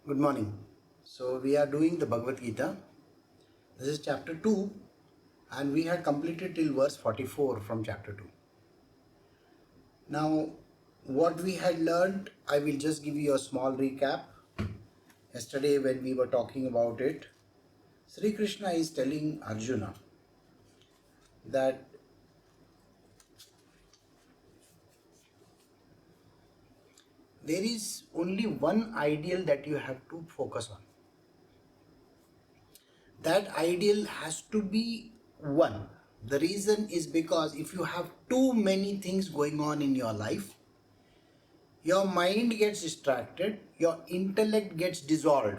Good morning. So we are doing the Bhagavad Gita. This is chapter 2 and we had completed till verse 44 from chapter 2. Now what we had learned, I will just give you a small recap. Yesterday when we were talking about it, Shri Krishna is telling Arjuna that there is only one ideal that you have to focus on. That ideal has to be one. The reason is because if you have too many things going on in your life, your mind gets distracted, your intellect gets dissolved.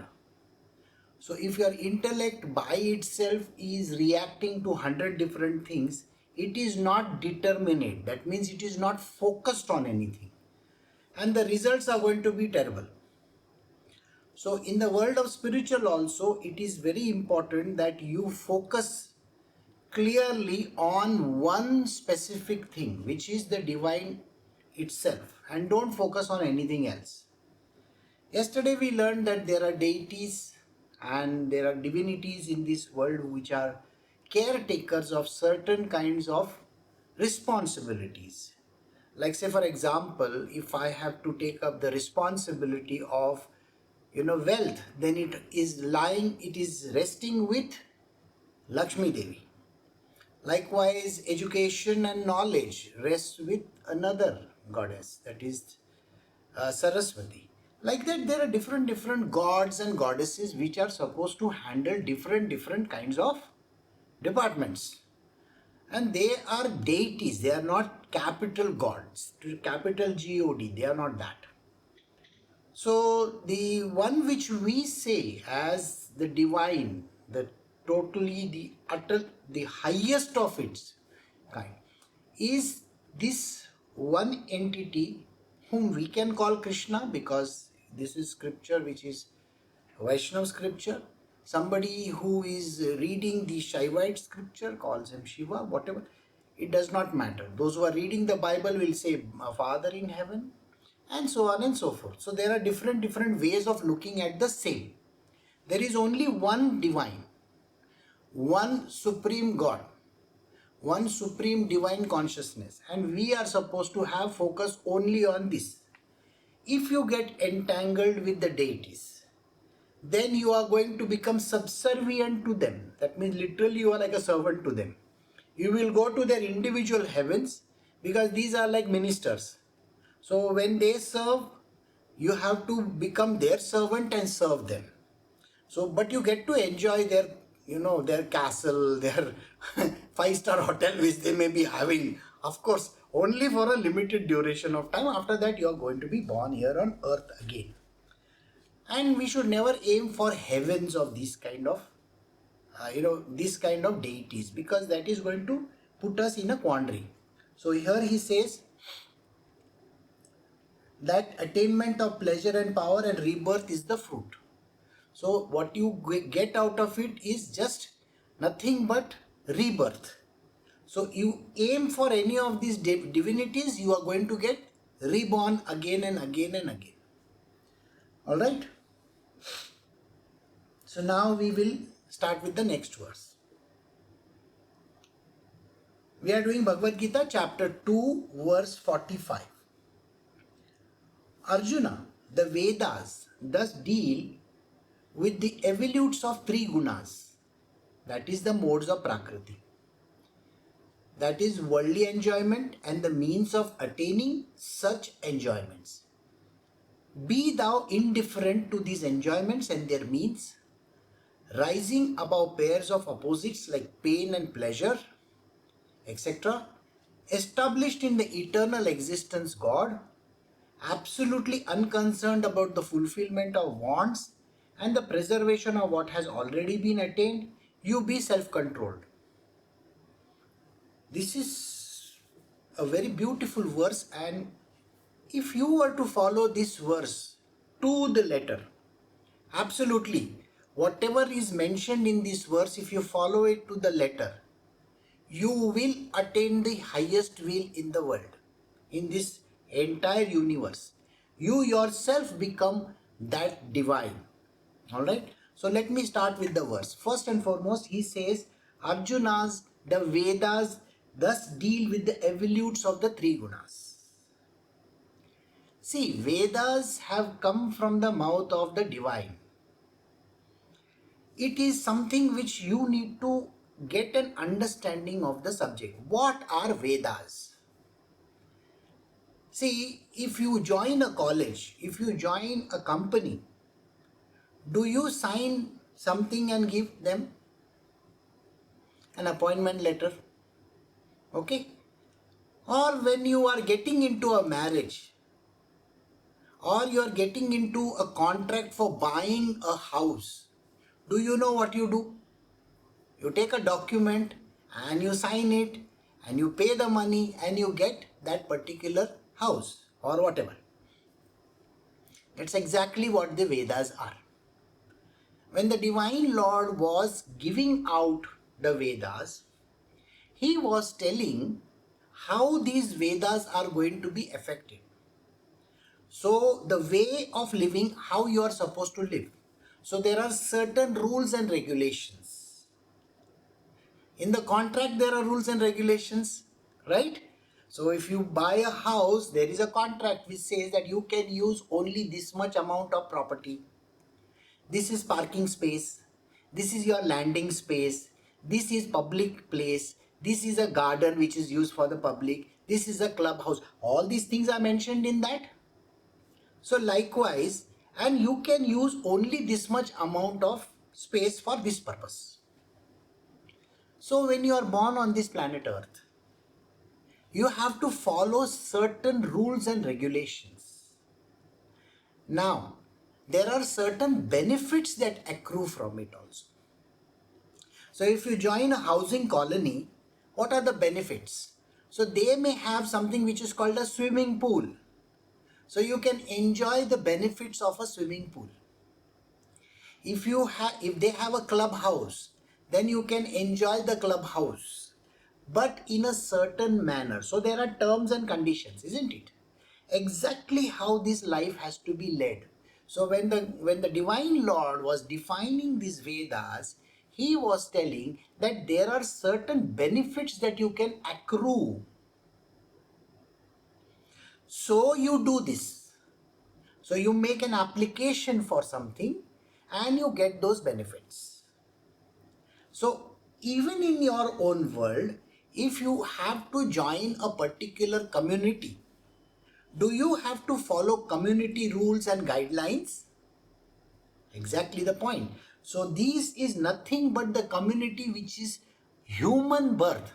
So if your intellect by itself is reacting to 100 different things, it is not determinate. That means it is not focused on anything. And the results are going to be terrible. So in the world of spiritual also, it is very important that you focus clearly on one specific thing, which is the divine itself, and don't focus on anything else. Yesterday we learned that there are deities and there are divinities in this world which are caretakers of certain kinds of responsibilities. Like say for example, if I have to take up the responsibility of wealth, then it is resting with Lakshmi Devi. Likewise, education and knowledge rests with another goddess, that is Saraswati. Like that, there are different gods and goddesses which are supposed to handle different kinds of departments. And they are deities, they are not capital gods, capital God, they are not that. So the one which we say as the divine, the totally the utter, the highest of its kind, is this one entity whom we can call Krishna, because this is scripture which is Vaishnava scripture. Somebody who is reading the Shaivite scripture calls him Shiva, whatever. It does not matter. Those who are reading the Bible will say Father in heaven, and so on and so forth. So there are different ways of looking at the same. There is only one divine, one supreme God, one supreme divine consciousness, and we are supposed to have focus only on this. If you get entangled with the deities, then you are going to become subservient to them. That means literally you are like a servant to them. You will go to their individual heavens because these are like ministers. So when they serve, you have to become their servant and serve them. So, but you get to enjoy their, their castle, their five-star hotel which they may be having. Of course, only for a limited duration of time. After that, you are going to be born here on earth again. And we should never aim for heavens of this kind of, this kind of deities, because that is going to put us in a quandary. So here he says that attainment of pleasure and power and rebirth is the fruit. So what you get out of it is just nothing but rebirth. So you aim for any of these divinities, you are going to get reborn again and again and again. Alright? So now we will start with the next verse. We are doing Bhagavad Gita chapter 2 verse 45. Arjuna, the Vedas thus deal with the evolutes of three gunas, that is the modes of Prakriti, that is worldly enjoyment and the means of attaining such enjoyments. Be thou indifferent to these enjoyments and their means, rising above pairs of opposites like pain and pleasure, etc., established in the eternal existence God, absolutely unconcerned about the fulfillment of wants and the preservation of what has already been attained, you be self-controlled. This is a very beautiful verse, and if you were to follow this verse to the letter, absolutely, whatever is mentioned in this verse, if you follow it to the letter, you will attain the highest will in the world, in this entire universe. You yourself become that divine. Alright, so let me start with the verse. First and foremost, he says, Arjuna's, the Vedas thus deal with the evolutes of the three gunas. See, Vedas have come from the mouth of the divine. It is something which you need to get an understanding of the subject. What are Vedas? See, if you join a college, if you join a company, do you sign something and give them an appointment letter? Okay? Or when you are getting into a marriage, or you are getting into a contract for buying a house, do you know what you do? You take a document and you sign it and you pay the money and you get that particular house or whatever. That's exactly what the Vedas are. When the Divine Lord was giving out the Vedas, he was telling how these Vedas are going to be effective. So the way of living, how you are supposed to live. So there are certain rules and regulations. In the contract there are rules and regulations, right? So if you buy a house, there is a contract which says that you can use only this much amount of property. This is parking space. This is your landing space. This is public place. This is a garden which is used for the public. This is a clubhouse. All these things are mentioned in that. So likewise, and you can use only this much amount of space for this purpose. So when you are born on this planet Earth, you have to follow certain rules and regulations. Now, there are certain benefits that accrue from it also. So if you join a housing colony, what are the benefits? So they may have something which is called a swimming pool. So you can enjoy the benefits of a swimming pool. If they have a clubhouse, then you can enjoy the clubhouse, but in a certain manner. So there are terms and conditions, isn't it? Exactly how this life has to be led. So when the Divine Lord was defining these Vedas, he was telling that there are certain benefits that you can accrue. So you do this. So you make an application for something and you get those benefits. So even in your own world, if you have to join a particular community, do you have to follow community rules and guidelines? Exactly the point. So this is nothing but the community which is human birth.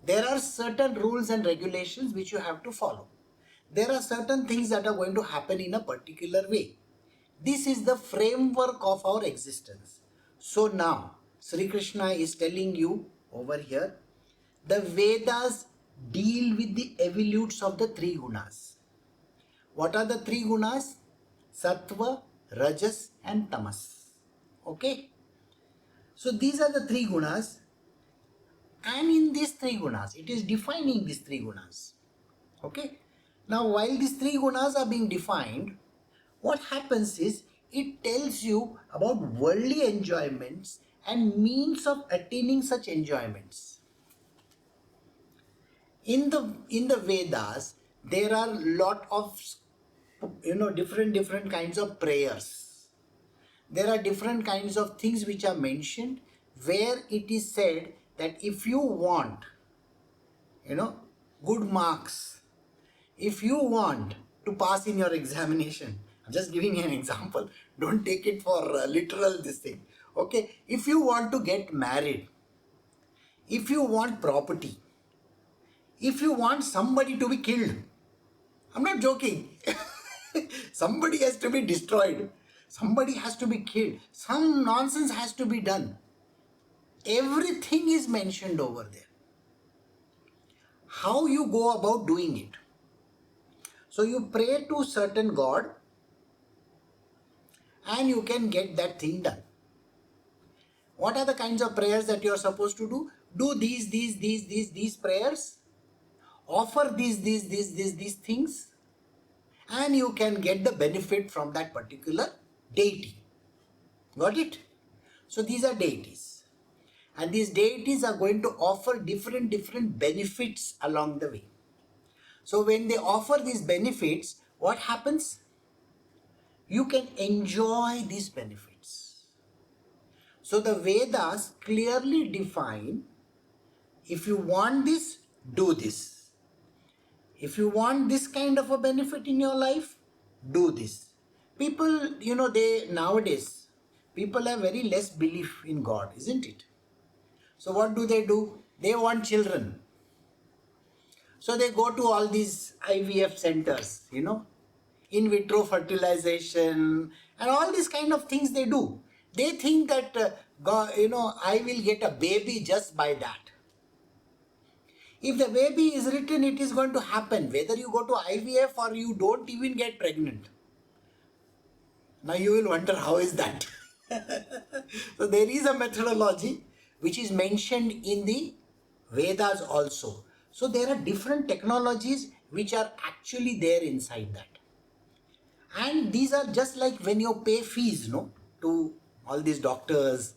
There are certain rules and regulations which you have to follow. There are certain things that are going to happen in a particular way. This is the framework of our existence. So now, Shri Krishna is telling you over here, the Vedas deal with the evolutes of the three gunas. What are the three gunas? Sattva, Rajas and Tamas. Okay? So these are the three gunas, and in these three gunas, it is defining these three gunas. Okay? Now while these three gunas are being defined, what happens is it tells you about worldly enjoyments and means of attaining such enjoyments. In the Vedas, there are lot of different kinds of prayers. There are different kinds of things which are mentioned where it is said that if you want good marks, if you want to pass in your examination, I'm just giving you an example, don't take it for literal this thing. Okay, if you want to get married, if you want property, if you want somebody to be killed, I'm not joking. Somebody has to be destroyed. Somebody has to be killed. Some nonsense has to be done. Everything is mentioned over there. How you go about doing it. So you pray to certain God and you can get that thing done. What are the kinds of prayers that you are supposed to do? Do these prayers. Offer these things. And you can get the benefit from that particular deity. Got it? So these are deities. And these deities are going to offer different benefits along the way. So when they offer these benefits, what happens? You can enjoy these benefits. So the Vedas clearly define, if you want this, do this. If you want this kind of a benefit in your life, do this. People, they nowadays, people have very less belief in God, isn't it? So what do? They want children. So they go to all these IVF centers, in vitro fertilization and all these kind of things they do. They think that, God, I will get a baby just by that. If the baby is written, it is going to happen, whether you go to IVF or you don't even get pregnant. Now you will wonder, how is that? So there is a methodology which is mentioned in the Vedas also. So there are different technologies which are actually there inside that. And these are just like when you pay fees, to all these doctors,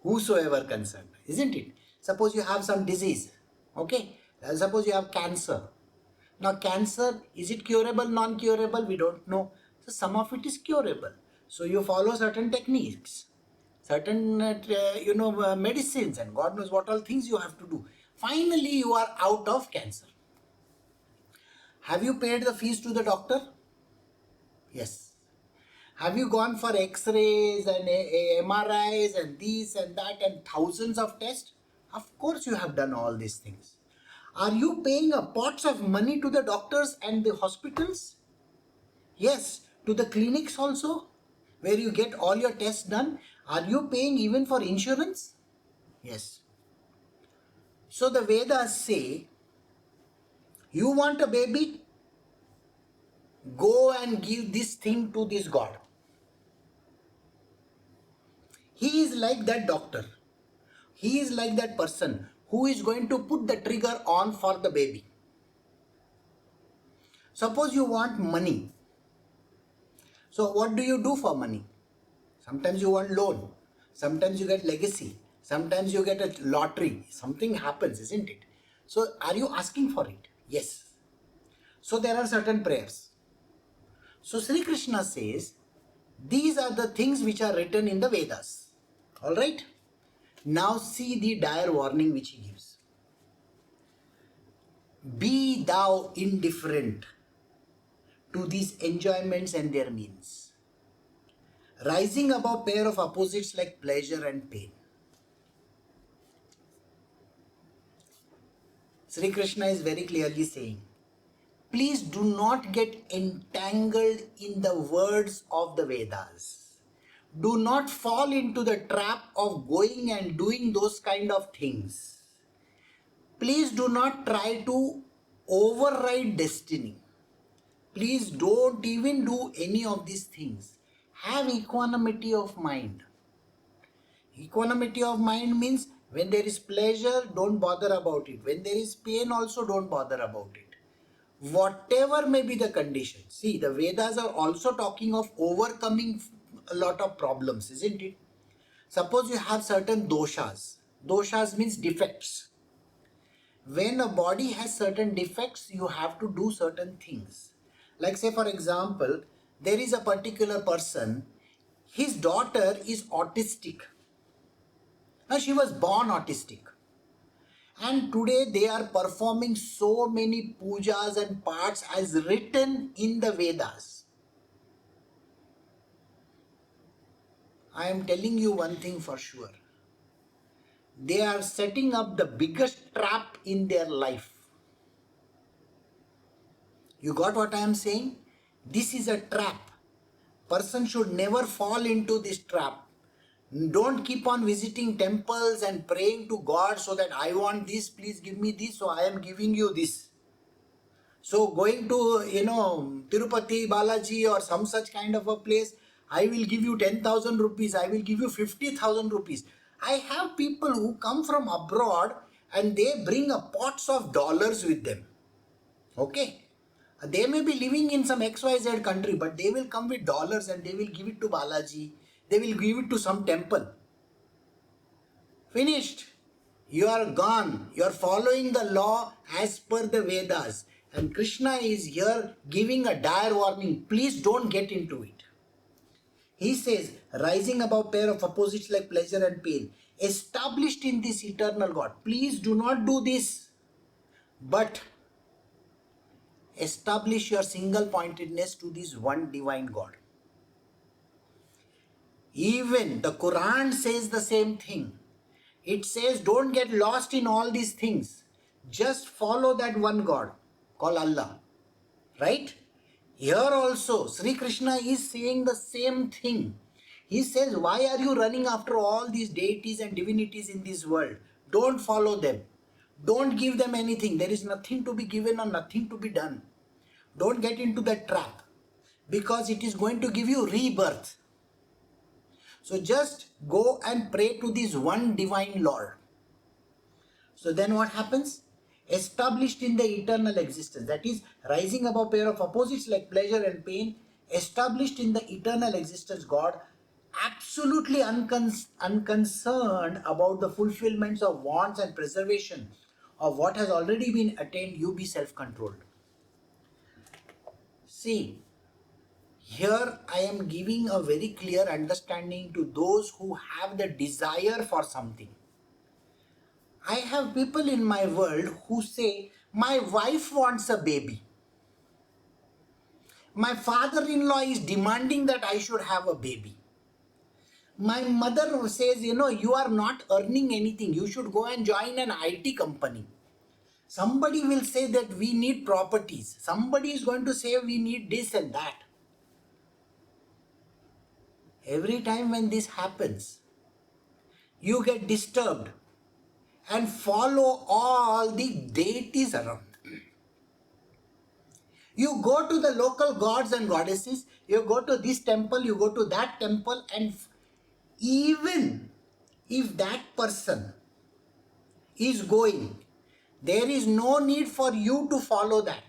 whosoever concerned, isn't it? Suppose you have some disease, okay? Suppose you have cancer. Now cancer, is it curable, non-curable? We don't know. So some of it is curable. So you follow certain techniques, certain medicines, and God knows what all things you have to do. Finally, you are out of cancer. Have you paid the fees to the doctor? Yes. Have you gone for X-rays and MRIs and this and that and thousands of tests? Of course you have done all these things. Are you paying pots of money to the doctors and the hospitals? Yes. To the clinics also, where you get all your tests done. Are you paying even for insurance? Yes. So the Vedas say, you want a baby? Go and give this thing to this God. He is like that doctor. He is like that person who is going to put the trigger on for the baby. Suppose you want money. So what do you do for money? Sometimes you want loan. Sometimes you get legacy. Sometimes you get a lottery. Something happens, isn't it? So are you asking for it? Yes. So there are certain prayers. So Shri Krishna says, these are the things which are written in the Vedas. Alright? Now see the dire warning which he gives. Be thou indifferent to these enjoyments and their means, rising above pair of opposites like pleasure and pain. Sri Krishna is very clearly saying, please do not get entangled in the words of the Vedas. Do not fall into the trap of going and doing those kind of things. Please do not try to override destiny. Please don't even do any of these things. Have equanimity of mind. Equanimity of mind means when there is pleasure, don't bother about it. When there is pain, also don't bother about it. Whatever may be the condition. See, the Vedas are also talking of overcoming a lot of problems, isn't it? Suppose you have certain doshas. Doshas means defects. When a body has certain defects, you have to do certain things. Like say for example, there is a particular person, his daughter is autistic. Now she was born autistic. And today they are performing so many pujas and parts as written in the Vedas. I am telling you one thing for sure. They are setting up the biggest trap in their life. You got what I am saying? This is a trap. Person should never fall into this trap. Don't keep on visiting temples and praying to God so that I want this, please give me this, so I am giving you this. So going to, Tirupati, Balaji or some such kind of a place, I will give you 10,000 rupees, I will give you 50,000 rupees. I have people who come from abroad and they bring a pots of dollars with them. Okay. They may be living in some XYZ country, but they will come with dollars and they will give it to Balaji. They will give it to some temple. Finished. You are gone. You are following the law as per the Vedas. And Krishna is here giving a dire warning. Please don't get into it. He says, rising above pair of opposites like pleasure and pain, established in this eternal God. Please do not do this. But establish your single pointedness to this one divine God. Even the Quran says the same thing. It says don't get lost in all these things. Just follow that one God called Allah. Right? Here also Shri Krishna is saying the same thing. He says, why are you running after all these deities and divinities in this world? Don't follow them. Don't give them anything. There is nothing to be given or nothing to be done. Don't get into that trap, because it is going to give you rebirth. So just go and pray to this one divine Lord. So then what happens? Established in the eternal existence, that is rising above pair of opposites like pleasure and pain, established in the eternal existence God, absolutely unconcerned about the fulfillments of wants and preservation of what has already been attained, you be self-controlled. See, here I am giving a very clear understanding to those who have the desire for something. I have people in my world who say, my wife wants a baby. My father-in-law is demanding that I should have a baby. My mother says, you are not earning anything. You should go and join an IT company. Somebody will say that we need properties. Somebody is going to say we need this and that. Every time when this happens, you get disturbed and follow all the deities around. You go to the local gods and goddesses, you go to this temple, you go to that temple, and even if that person is going, there is no need for you to follow that.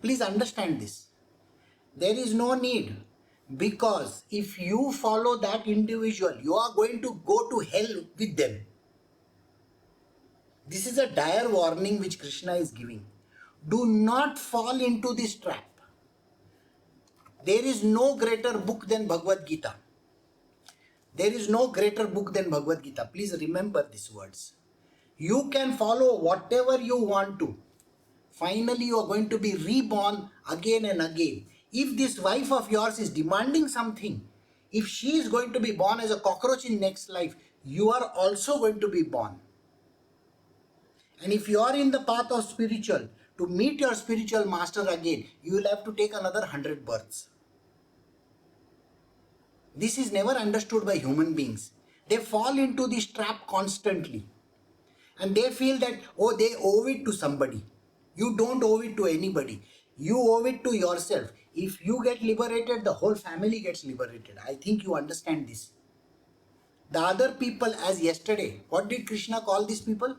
Please understand this. There is no need, because if you follow that individual, you are going to go to hell with them. This is a dire warning which Krishna is giving. Do not fall into this trap. There is no greater book than Bhagavad Gita. There is no greater book than Bhagavad Gita. Please remember these words. You can follow whatever you want to. Finally, you are going to be reborn again and again. If this wife of yours is demanding something, if she is going to be born as a cockroach in next life, you are also going to be born. And if you are in the path of spiritual, to meet your spiritual master again, you will have to take another 100 births. This is never understood by human beings. They fall into this trap constantly. And they feel that, they owe it to somebody. You don't owe it to anybody. You owe it to yourself. If you get liberated, the whole family gets liberated. I think you understand this. The other people, as yesterday, what did Krishna call these people?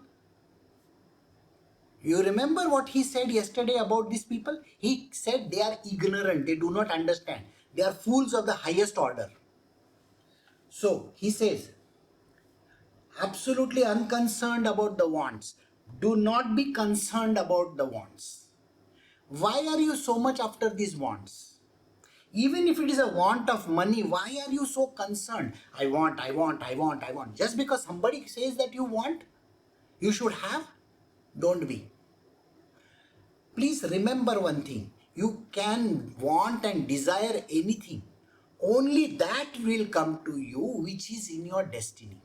You remember what he said yesterday about these people? He said they are ignorant, they do not understand. They are fools of the highest order. So, he says, absolutely unconcerned about the wants. Do not be concerned about the wants. Why are you so much after these wants? Even if it is a want of money, why are you so concerned? I want. Just because somebody says that you want, you should have, don't be. Please remember one thing. You can want and desire anything. Only that will come to you which is in your destiny.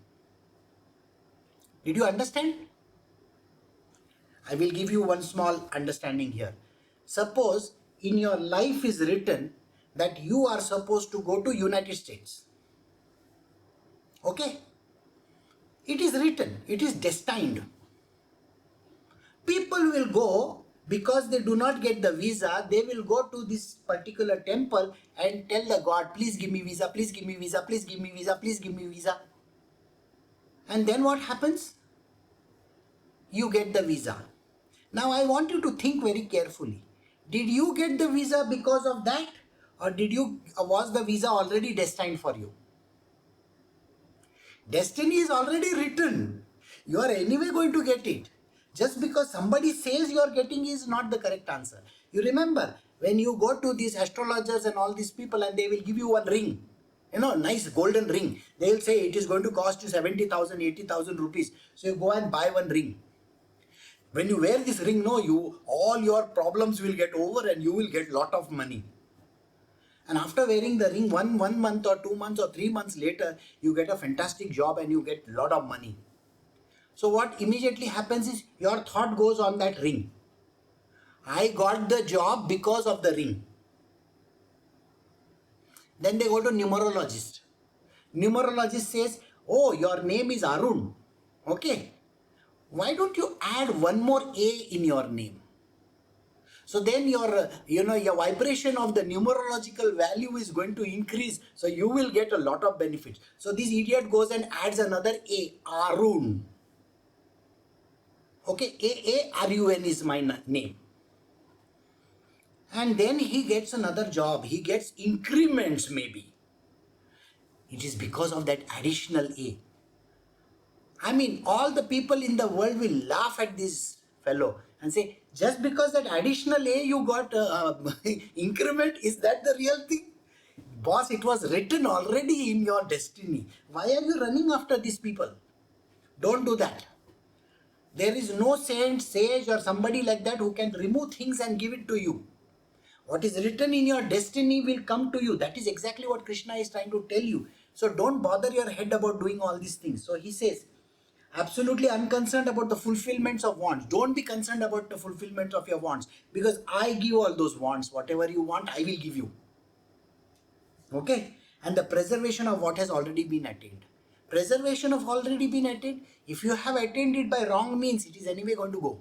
Did you understand? I will give you one small understanding here. Suppose in your life is written that you are supposed to go to United States. Okay? It is written. It is destined. People will go. Because they do not get the visa, they will go to this particular temple and tell the God, please give me visa, please give me visa, please give me visa, please give me visa. And then what happens? You get the visa. Now I want you to think very carefully. Did you get the visa because of that? Or was the visa already destined for you? Destiny is already written. You are anyway going to get it. Just because somebody says you are getting is not the correct answer. You remember when you go to these astrologers and all these people and they will give you one ring. Nice golden ring. They will say it is going to cost you 70,000, 80,000 rupees. So you go and buy one ring. When you wear this ring, all your problems will get over and you will get lot of money. And after wearing the ring, one month or 2 months or 3 months later, you get a fantastic job and you get a lot of money. So what immediately happens is your thought goes on that ring. I got the job because of the ring. Then they go to numerologist. Numerologist says, oh, your name is Arun. Okay. Why don't you add one more A in your name? So then your vibration of the numerological value is going to increase. So you will get a lot of benefits. So this idiot goes and adds another A, Arun. Okay, A-A-R-U-N is my name. And then he gets another job. He gets increments maybe. It is because of that additional A. I mean, all the people in the world will laugh at this fellow and say, just because that additional A you got increment, is that the real thing? Boss, it was written already in your destiny. Why are you running after these people? Don't do that. There is no saint, sage or somebody like that who can remove things and give it to you. What is written in your destiny will come to you. That is exactly what Krishna is trying to tell you. So don't bother your head about doing all these things. So he says, absolutely unconcerned about the fulfillments of wants. Don't be concerned about the fulfillment of your wants, because I give all those wants. Whatever you want, I will give you. Okay? And the preservation of what has already been attained. Preservation of already been attained. If you have attained it by wrong means, it is anyway going to go.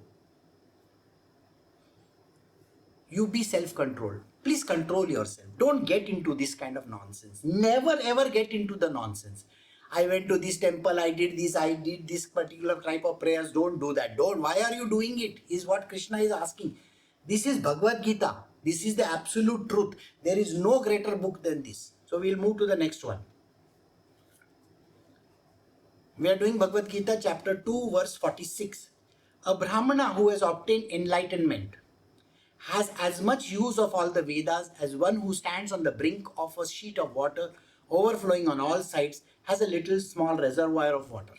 You be self-controlled. Please control yourself. Don't get into this kind of nonsense. Never ever get into the nonsense. I went to this temple, I did this particular type of prayers. Don't do that. Don't. Why are you doing it? Is what Krishna is asking. This is Bhagavad Gita. This is the absolute truth. There is no greater book than this. So we'll move to the next one. We are doing Bhagavad Gita chapter 2 verse 46. A Brahmana who has obtained enlightenment has as much use of all the Vedas as one who stands on the brink of a sheet of water overflowing on all sides has a little small reservoir of water.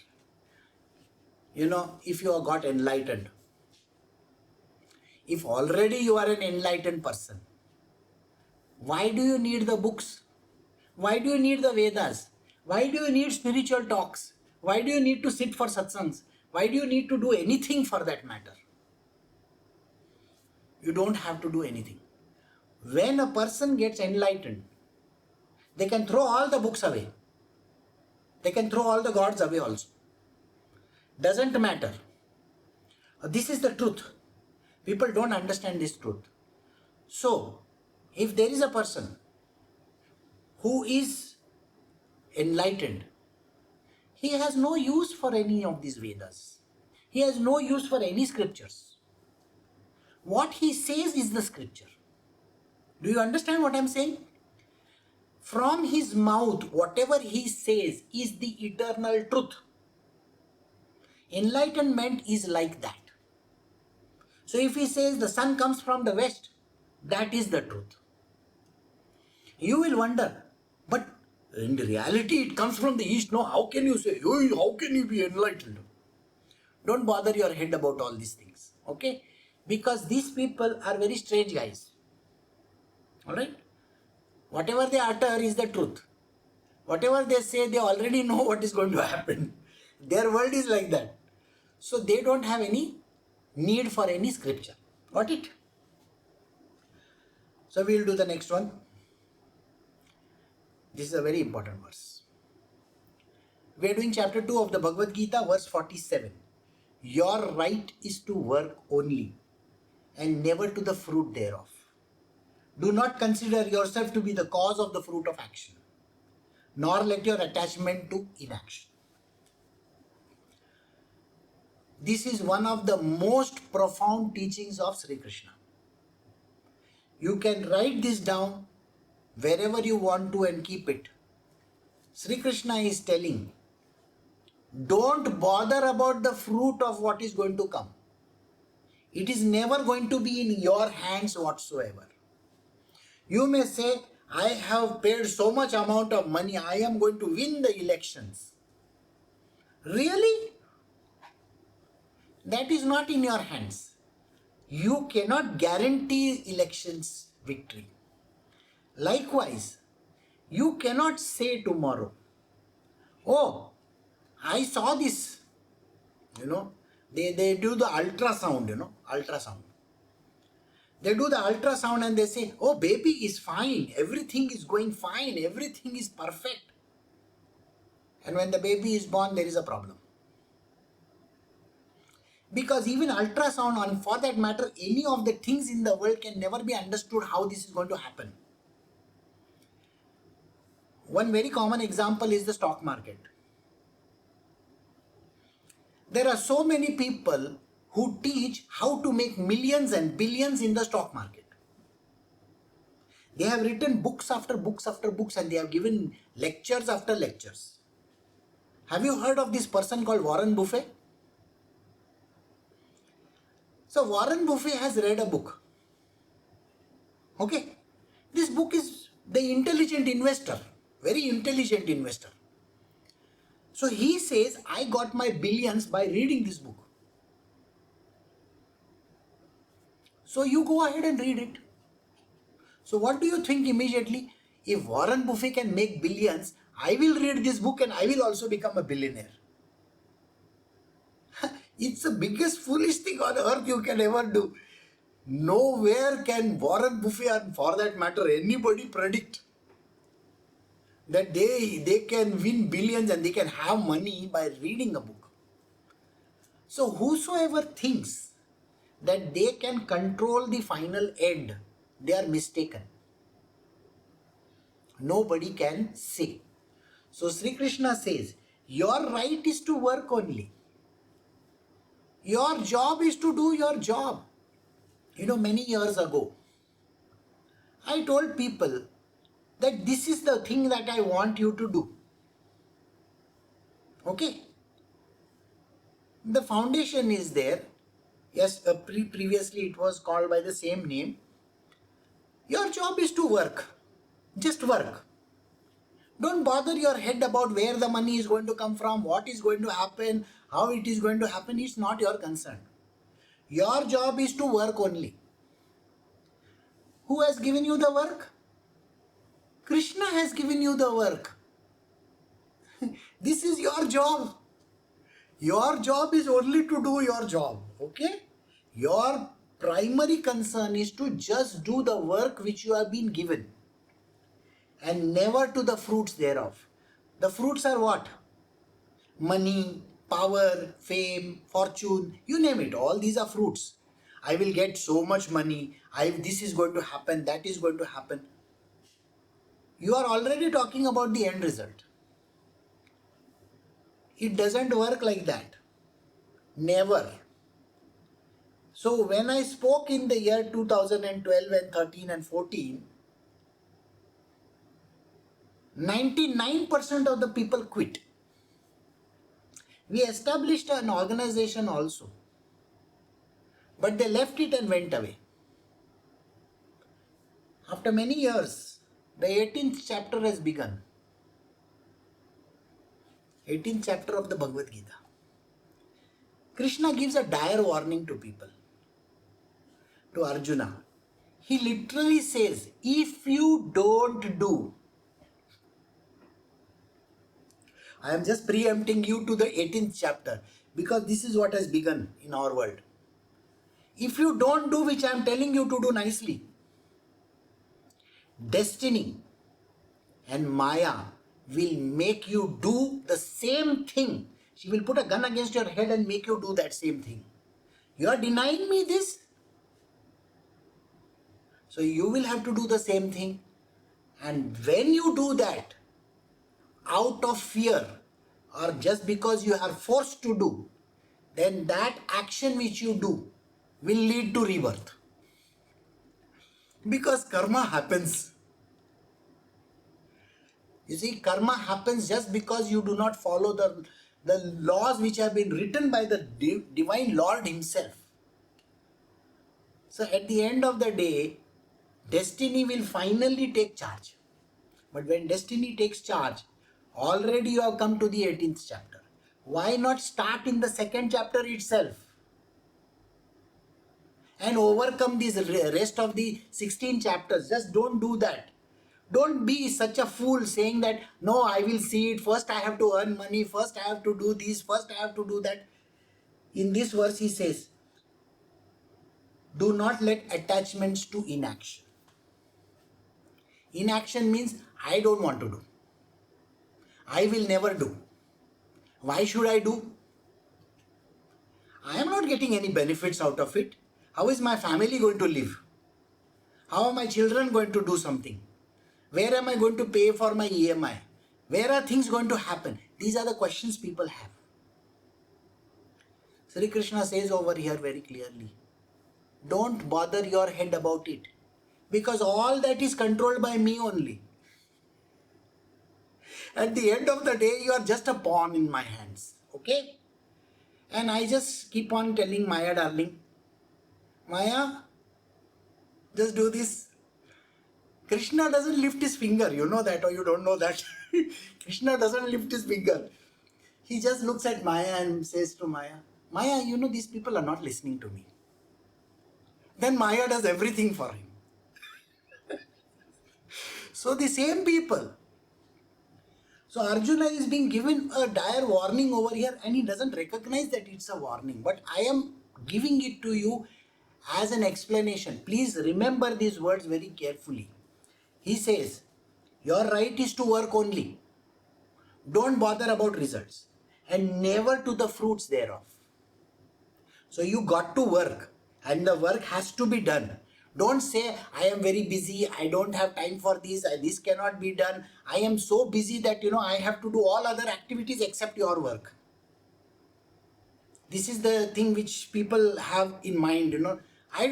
If you have got enlightened, if already you are an enlightened person, why do you need the books? Why do you need the Vedas? Why do you need spiritual talks? Why do you need to sit for satsangs? Why do you need to do anything for that matter? You don't have to do anything. When a person gets enlightened, they can throw all the books away. They can throw all the gods away also. Doesn't matter. This is the truth. People don't understand this truth. So, if there is a person who is enlightened, he has no use for any of these Vedas. He has no use for any scriptures. What he says is the scripture. Do you understand what I am saying? From his mouth, whatever he says is the eternal truth. Enlightenment is like that. So if he says the sun comes from the west, that is the truth. You will wonder, but in reality it comes from the east. No, how can you say, how can you be enlightened? Don't bother your head about all these things. Okay? Because these people are very strange guys. Alright? Whatever they utter is the truth. Whatever they say, they already know what is going to happen. Their world is like that. So they don't have any need for any scripture. Got it? So we'll do the next one. This is a very important verse. We are doing chapter 2 of the Bhagavad Gita, verse 47. Your right is to work only and never to the fruit thereof. Do not consider yourself to be the cause of the fruit of action, nor let your attachment to inaction. This is one of the most profound teachings of Shri Krishna. You can write this down wherever you want to and keep it. Shri Krishna is telling, don't bother about the fruit of what is going to come. It is never going to be in your hands whatsoever. You may say, I have paid so much amount of money, I am going to win the elections. Really? That is not in your hands. You cannot guarantee elections victory. Likewise, you cannot say tomorrow, oh, I saw this, they do the ultrasound, ultrasound. They do the ultrasound and they say, oh, baby is fine, everything is going fine, everything is perfect. And when the baby is born, there is a problem. Because even ultrasound, and for that matter, any of the things in the world can never be understood how this is going to happen. One very common example is the stock market. There are so many people who teach how to make millions and billions in the stock market. They have written books after books after books, and they have given lectures after lectures. Have you heard of this person called Warren Buffett? So Warren Buffett has read a book. Okay. This book is The Intelligent Investor. Very intelligent investor. So he says, I got my billions by reading this book. So you go ahead and read it. So what do you think immediately? If Warren Buffett can make billions, I will read this book and I will also become a billionaire. It's the biggest foolish thing on earth you can ever do. Nowhere can Warren Buffett, and for that matter anybody, predict that they can win billions and they can have money by reading a book. So whosoever thinks that they can control the final end, they are mistaken. Nobody can say. So Shri Krishna says, your right is to work only. Your job is to do your job. Many years ago, I told people that this is the thing that I want you to do. Okay? The foundation is there. Yes, previously it was called by the same name. Your job is to work. Just work. Don't bother your head about where the money is going to come from, what is going to happen, how it is going to happen. It's not your concern. Your job is to work only. Who has given you the work? Krishna has given you the work. This is your job. Your job is only to do your job. Okay? Your primary concern is to just do the work which you have been given, and never to the fruits thereof. The fruits are what? Money, power, fame, fortune, you name it. All these are fruits. I will get so much money. This is going to happen, that is going to happen. You are already talking about the end result. It doesn't work like that. Never. So when I spoke in the year 2012 and 13 and 14, 99% of the people quit. We established an organization also, but they left it and went away. After many years, the 18th chapter has begun. 18th chapter of the Bhagavad Gita. Krishna gives a dire warning to people, to Arjuna. He literally says, if you don't do, I am just preempting you to the 18th chapter because this is what has begun in our world. If you don't do which I am telling you to do nicely, destiny and Maya will make you do the same thing. She will put a gun against your head and make you do that same thing. You are denying me this? So you will have to do the same thing. And when you do that, out of fear or just because you are forced to do, then that action which you do will lead to rebirth. Because karma happens. You see, karma happens just because you do not follow the laws which have been written by the divine Lord himself. So at the end of the day, destiny will finally take charge. But when destiny takes charge, already you have come to the 18th chapter. Why not start in the second chapter itself and overcome these rest of the 16 chapters? Just don't do that. Don't be such a fool saying that, no, I will see it. First I have to earn money. First I have to do this. First I have to do that. In this verse he says, do not let attachments to inaction. Inaction means I don't want to do. I will never do. Why should I do? I am not getting any benefits out of it. How is my family going to live? How are my children going to do something? Where am I going to pay for my EMI? Where are things going to happen? These are the questions people have. Shri Krishna says over here very clearly, don't bother your head about it, because all that is controlled by me only. At the end of the day, you are just a pawn in my hands. Okay? And I just keep on telling Maya, darling, Maya, just do this. Krishna doesn't lift his finger. You know that or you don't know that. Krishna doesn't lift his finger. He just looks at Maya and says to Maya, Maya, you know these people are not listening to me. Then Maya does everything for him. So the same people. So Arjuna is being given a dire warning over here and he doesn't recognize that it's a warning. But I am giving it to you as an explanation. Please remember these words very carefully. He says, your right is to work only. Don't bother about results and never to the fruits thereof. So you got to work and the work has to be done. Don't say, I am very busy, I don't have time for this cannot be done. I am so busy that, I have to do all other activities except your work. This is the thing which people have in mind, I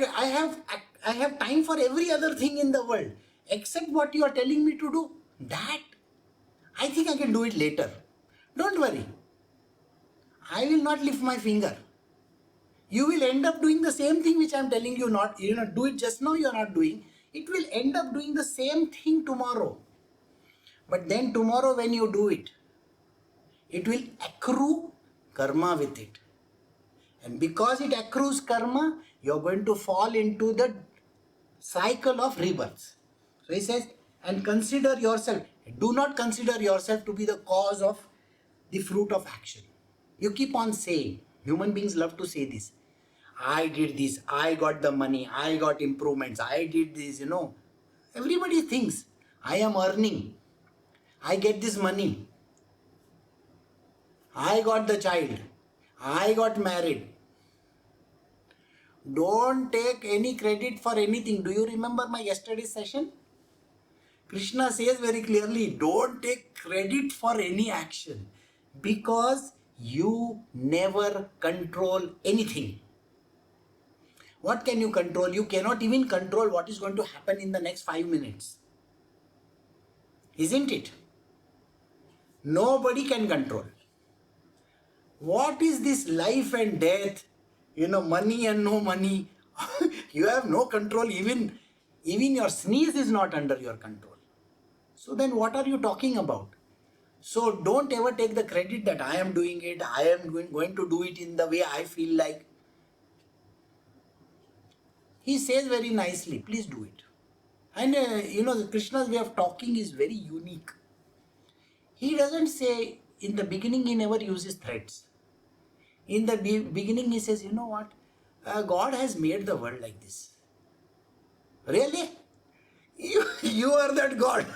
have time for every other thing in the world except what you are telling me to do. That, I think I can do it later. Don't worry. I will not lift my finger. You will end up doing the same thing which I am telling you not, do it just now you are not doing. It will end up doing the same thing tomorrow. But then tomorrow when you do it, it will accrue karma with it. And because it accrues karma, you are going to fall into the cycle of rebirths. So he says, and consider yourself. Do not consider yourself to be the cause of the fruit of action. You keep on saying, human beings love to say this. I did this, I got the money, I got improvements, I did this, Everybody thinks, I am earning, I get this money, I got the child, I got married. Don't take any credit for anything. Do you remember my yesterday's session? Krishna says very clearly, don't take credit for any action because you never control anything. What can you control? You cannot even control what is going to happen in the next 5 minutes. Isn't it? Nobody can control. What is this life and death? Money and no money. You have no control. Even your sneeze is not under your control. So then what are you talking about? So don't ever take the credit that I am doing it. I am going to do it in the way I feel like. He says very nicely, please do it. And Krishna's way of talking is very unique. He doesn't say, in the beginning he never uses threats. In the beginning he says, you know what? God has made the world like this. Really? You are that God.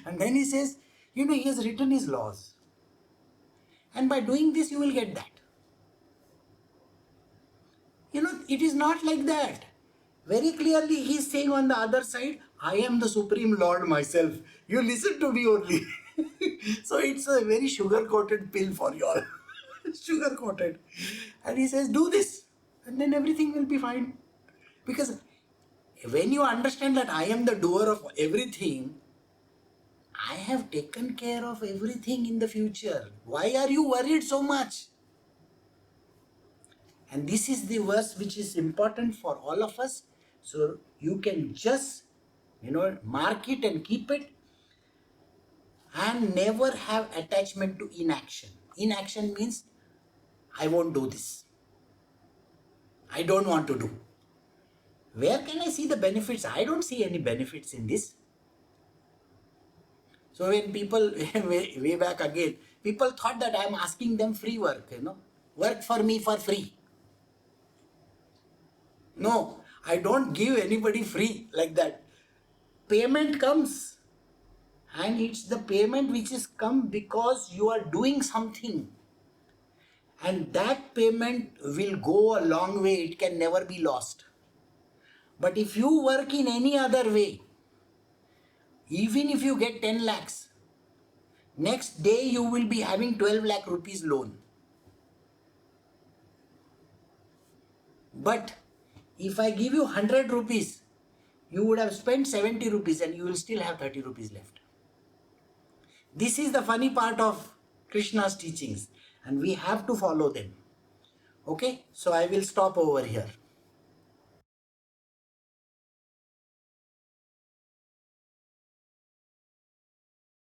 And then he says, he has written his laws. And by doing this you will get that. It is not like that. Very clearly he is saying on the other side, I am the Supreme Lord myself. You listen to me only. So it's a very sugar-coated pill for you all. Sugar-coated. And he says, do this. And then everything will be fine. Because when you understand that I am the doer of everything, I have taken care of everything in the future. Why are you worried so much? And this is the verse which is important for all of us. So you can just, mark it and keep it, and never have attachment to inaction. Inaction means I won't do this. I don't want to do. Where can I see the benefits? I don't see any benefits in this. So when people, way back again, people thought that I am asking them free work, work for me for free. No, I don't give anybody free like that. Payment comes, and it's the payment which is come because you are doing something. And that payment will go a long way, it can never be lost. But if you work in any other way, even if you get 10 lakhs, next day you will be having 12 lakh rupees loan. But if I give you 100 rupees, you would have spent 70 rupees and you will still have 30 rupees left. This is the funny part of Krishna's teachings, and we have to follow them. Okay, so I will stop over here.